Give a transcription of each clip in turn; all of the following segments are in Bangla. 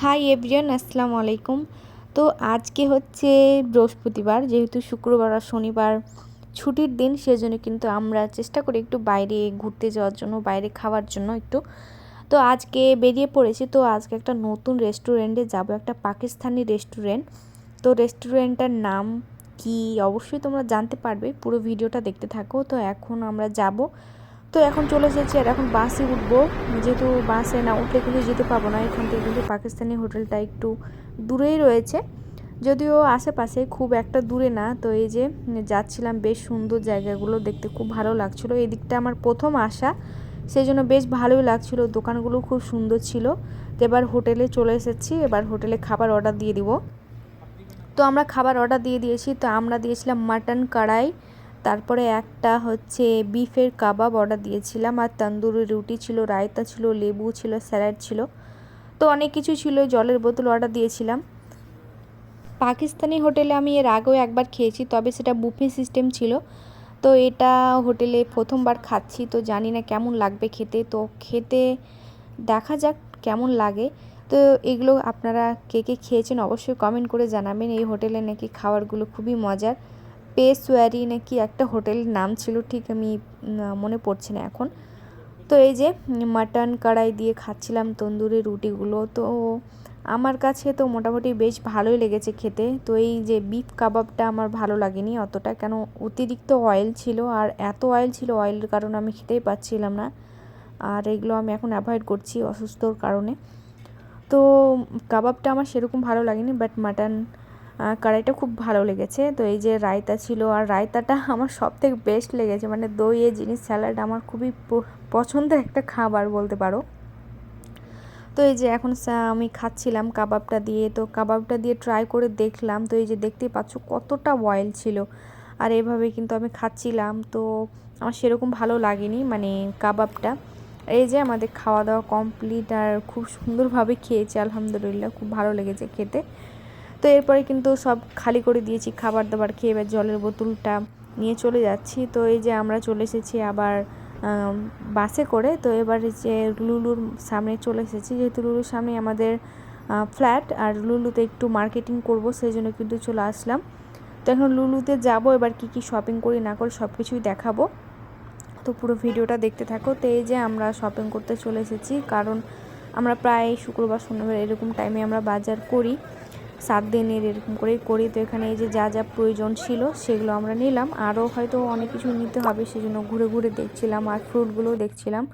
হাই এভরিওয়ান, আসসালামু আলাইকুম। তো আজকে হচ্ছে বৃহস্পতিবার, যেহেতু শুক্রবার আর শনিবার ছুটির দিন, সেজন্য কিন্তু আমরা চেষ্টা করি একটু বাইরে ঘুরতে যাওয়ার জন্য, বাইরে খাওয়ার জন্য একটু। তো আজকে বেরিয়ে পড়েছি। তো আজকে একটা নতুন রেস্টুরেন্টে যাব, একটা পাকিস্তানি রেস্টুরেন্ট। তো রেস্টুরেন্টটার নাম কি অবশ্যই তোমরা জানতে পারবে, পুরো ভিডিওটা দেখতে থাকো। তো এখন আমরা যাব। তো এখন চলে এসেছি আর এখন বাসে উঠবো, যেহেতু বাসে না উঠলে কিন্তু যেতে পাবো না। এখান থেকে কিন্তু পাকিস্তানি হোটেলটা একটু দূরেই রয়েছে, যদিও আশেপাশে, খুব একটা দূরে না। তো এই যে যাচ্ছিলাম, বেশ সুন্দর জায়গাগুলো দেখতে খুব ভালো লাগছিলো। এই দিকটা আমার প্রথম আসা, সেই জন্য বেশ ভালোই লাগছিলো, দোকানগুলো খুব সুন্দর ছিল। তো এবার হোটেলে চলে এসেছি, এবার হোটেলে খাবার অর্ডার দিয়ে দিব। তো আমরা খাবার অর্ডার দিয়ে দিয়েছি। তো আমরা দিয়েছিলাম মাটন কড়াই, তারপরে একটা হচ্ছে বিফের কাবাব অর্ডার দিয়েছিলাম, আর তন্দুরি রুটি ছিল, রায়তা ছিল, লেবু ছিল, স্যালাড ছিল। তো অনেক কিছু ছিল, জলের বোতল অর্ডার দিয়েছিলাম। পাকিস্তানি হোটেলে আমি এর আগেও একবার খেয়েছি, তবে সেটা বুফে সিস্টেম ছিল। তো এটা হোটেলে প্রথমবার খাচ্ছি, তো জানি না কেমন লাগবে খেতে। তো খেতে দেখা যাক কেমন লাগে। তো এগুলো আপনারা কে কে খেয়েছেন অবশ্যই কমেন্ট করে জানাবেন। এই হোটেলে নাকি খাবারগুলো খুবই মজার। পেশওয়ারি নাকি একটা হোটেলের নাম ছিল, ঠিক আমি মনে পড়ছে না এখন। তো এই যে মাটন কড়াই দিয়ে খাচ্ছিলাম তন্দুরি রুটিগুলো। তো আমার কাছে তো মোটামুটি বেশ ভালোই লেগেছে খেতে। তো এই যে বিফ কাবাবটা আমার ভালো লাগেনি অতটা, কেন অতিরিক্ত অয়েল ছিল, আর এত অয়েল ছিল, অয়েলের কারণে আমি খেতেই পাচ্ছিলাম না। আর এগুলো আমি এখন অ্যাভয়েড করছি অসুস্থর কারণে। তো কাবাবটা আমার সেরকম ভালো লাগেনি, বাট মাটন কড়াইটা খুব ভালো লেগেছে। তো এই যে রায়তা ছিল, আর রায়তাটা আমার সবথেকে বেস্ট লেগেছে, মানে দই এ জিনিস, স্যালাড আমার খুবই পছন্দের একটা খাবার বলতে পারো। তো এই যে এখন আমি খাচ্ছিলাম কাবাবটা দিয়ে। তো কাবাবটা দিয়ে ট্রাই করে দেখলাম। তো এই যে দেখতেই পাচ্ছ কতটা অয়েল ছিল, আর এভাবে কিন্তু আমি খাচ্ছিলাম। তো আমার সেরকম ভালো লাগেনি মানে কাবাবটা। এই যে আমাদের খাওয়া দাওয়া কমপ্লিট, আর খুব সুন্দরভাবে খেয়েছি আলহামদুলিল্লাহ, খুব ভালো লেগেছে খেতে। তো এরপরে কিন্তু সব খালি করে দিয়েছি খাবার দাবার খেয়ে, এবার জলের বোতলটা নিয়ে চলে যাচ্ছি। তো এই যে আমরা চলে এসেছি আবার বাসে করে। তো এবার যে লুলুর সামনে চলে এসেছি, যেহেতু লুলুর সামনে আমাদের ফ্ল্যাট, আর লুলুতে একটু মার্কেটিং করব, সেই জন্য কিন্তু চলে আসলাম। তো এখন লুলুতে যাব, এবার কি কি শপিং করি না করি সব কিছুই দেখাবো। তো পুরো ভিডিওটা দেখতে থাকো। তো এই যে আমরা শপিং করতে চলে এসেছি, কারণ আমরা প্রায় শুক্রবার শনিবার এরকম টাইমে আমরা বাজার করি, 7 দিনের এরকম করেই করি। তো এখানে এই যে যা যা প্রয়োজন ছিল সেগুলো আমরা নিলাম, আরও হয়তো অনেক কিছু নিতে হবে, সেজন্য ঘুরে ঘুরে দেখছিলাম, আর ফ্রুটগুলোও দেখছিলাম।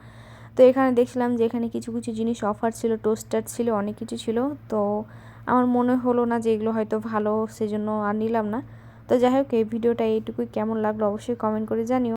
তো এখানে দেখছিলাম যে এখানে কিছু কিছু জিনিস অফার ছিল, টোস্টার ছিল, অনেক কিছু ছিল। তো আমার মনে হলো না যে এগুলো হয়তো ভালো, সেজন্য আর নিলাম না। তো যাই হোক, এই ভিডিওটা এইটুকুই, কেমন লাগলো অবশ্যই কমেন্ট করে জানিও।